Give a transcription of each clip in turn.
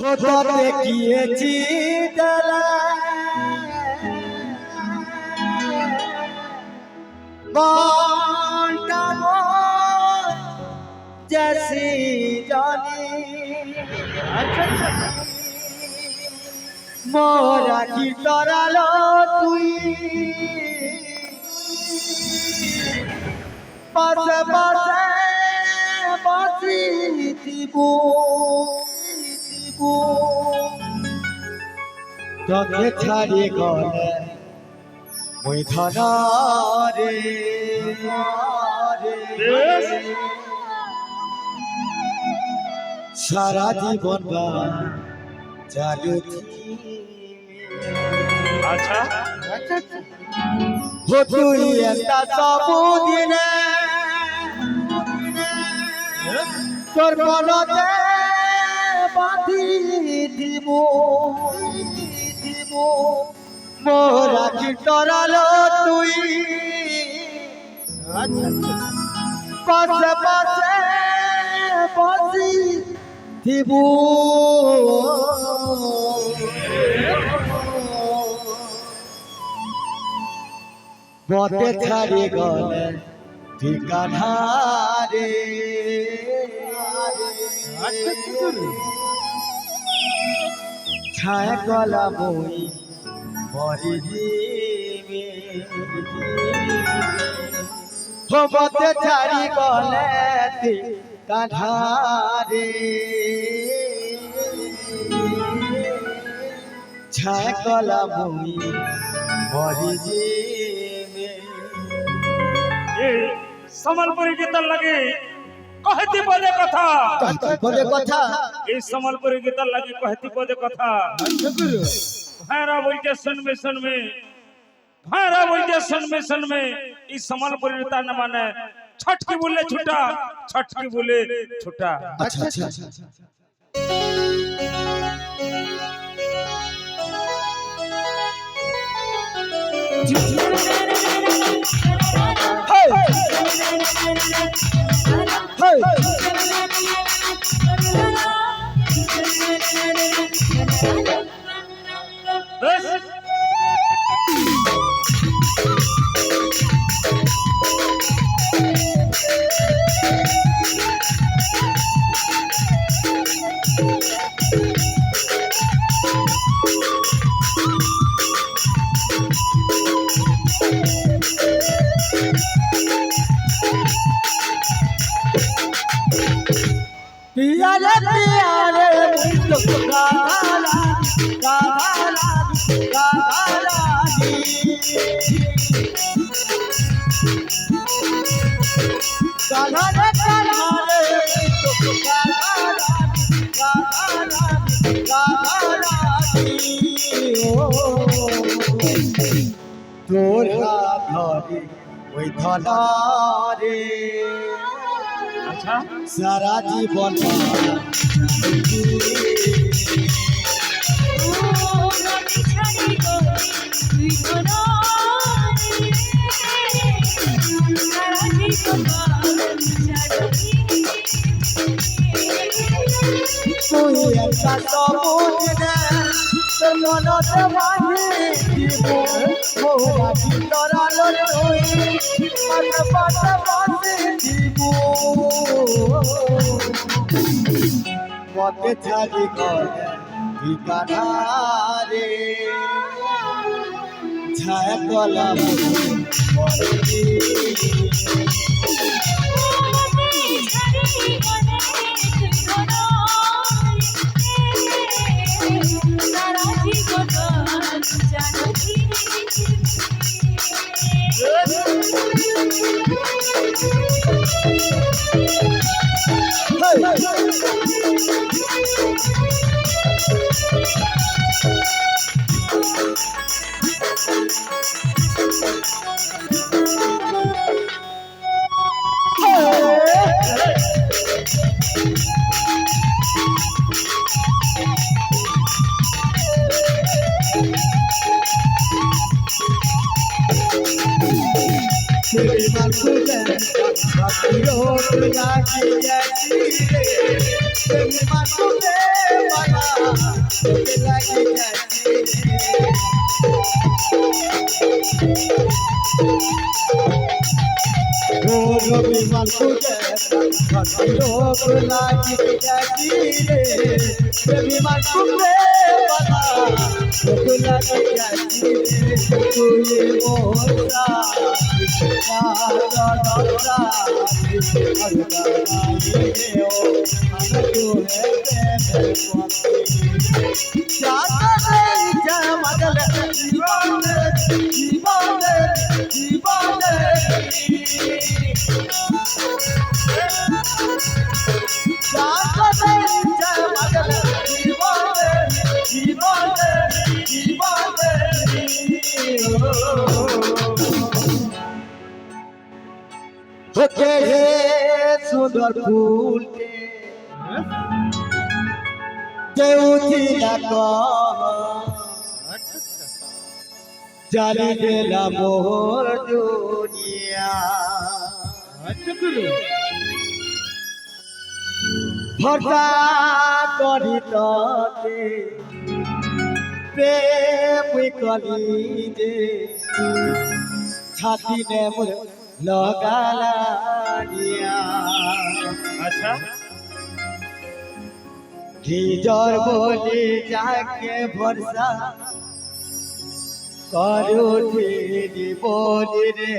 তোতে গিয়েছি বান্টাবো জেসি জানি মোরা কি তরালো তুই পাশে পাশে বাসি দিবু তোকে ছাড়ি গলে ওই ধনারে সারা জীবন বা চালু আচ্ছা হো তুই একটা সবুদিনে তোর মনতে বাঁধি দিব মোরা কি তরালো তুই পাশে পাশে বসি দিব বতে ছাড়ি গলে ঠিকানা রে ছায়া গলা বই মরি দিবে বতে ছাড়ি গলে ঠিকানা রে ছায়া গলা বই মরি দিবে সম্বলপুরি গীতার লাগে कहती पदे कथा এই সম্বলপুরি গীতার লাগে कहती पदे कथा भाईरा बोलते सुनमे भाईरा बोलते सुनमे इस सम्बलपुरी गीता न माने छठ की बोले छुटा छठ की बोले छुटा अच्छा पियारे তোর ধরে ওই ধনারে अच्छा সারা জীবন তুই একটা সবুজনে তোর মনতে বাঁধি দিব মোরা কি তরালো তুই পাশে পাশে বাঁধি দিব পথে ছাড়ি গলে ঠিকানা রে ছায়া গলা लागी जाती रे प्रेमी मातुले वाला रोग लागी जाती रे रवि मातुले रोग लागी जाती रे प्रेमी मातुले वाला रोग लागी जाती रे तुझे मोरा होते हैं सुंदर फूल देउथिया को जाली देला मोर दुनिया भरता करी तते प्रेम कली दे छाती ने मोर लगाला दिया अच्छा ढिजर बोली जाके भरसा करू बोली रे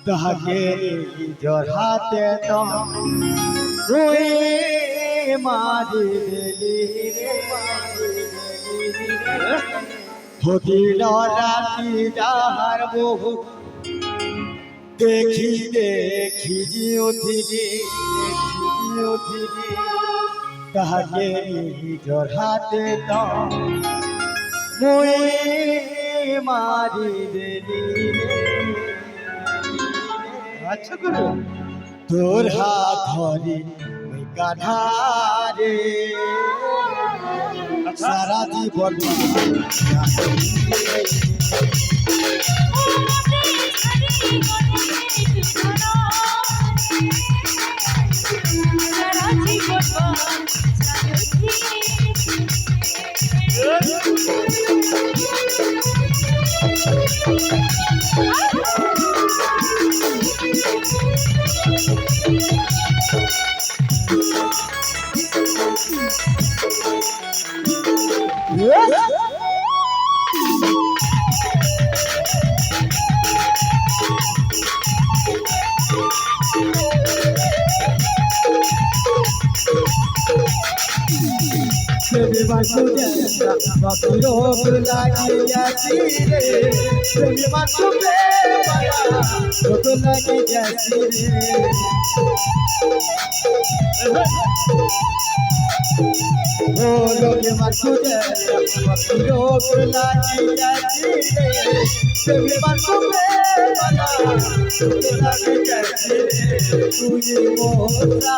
ताके ढिजर हाथे तो कोई मारी देली रे होदिल राती जाहार बहु देखी देखी उठिली ताके ढिजर हाथे तो मुई मारी देली रे अच्छा करो तोर हाथ धरी गाधा रे सारा जीवन प्रेमी मातुले रोग लागी जाती रे प्रेमी मातुले रोग लागी जाती रे ओ रोग मातुले रोग लागी जाती रे प्रेमी मातुले रोग लागी जाती रे तुझे मोरा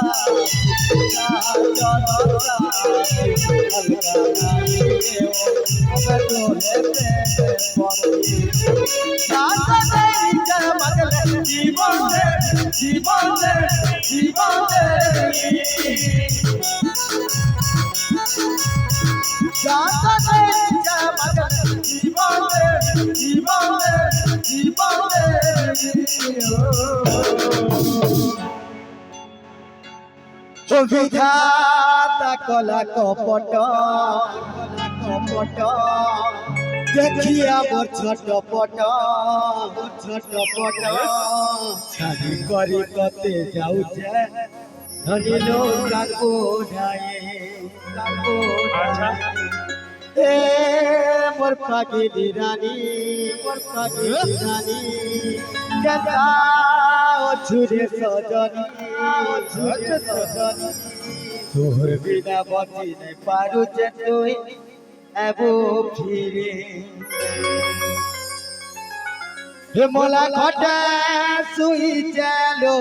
বিধাতা কলা কপট দেখিয়া মোর ছটপট ছাড়ি করি কতে যাউছে ধনী লোক কাকো এ মোর পাগিলি রানী কেতা অছুরে সজনী তোর বিনা বচি নাই পারুছে তুই এবো ফিরে হে মোলা ঘটা শুই চালো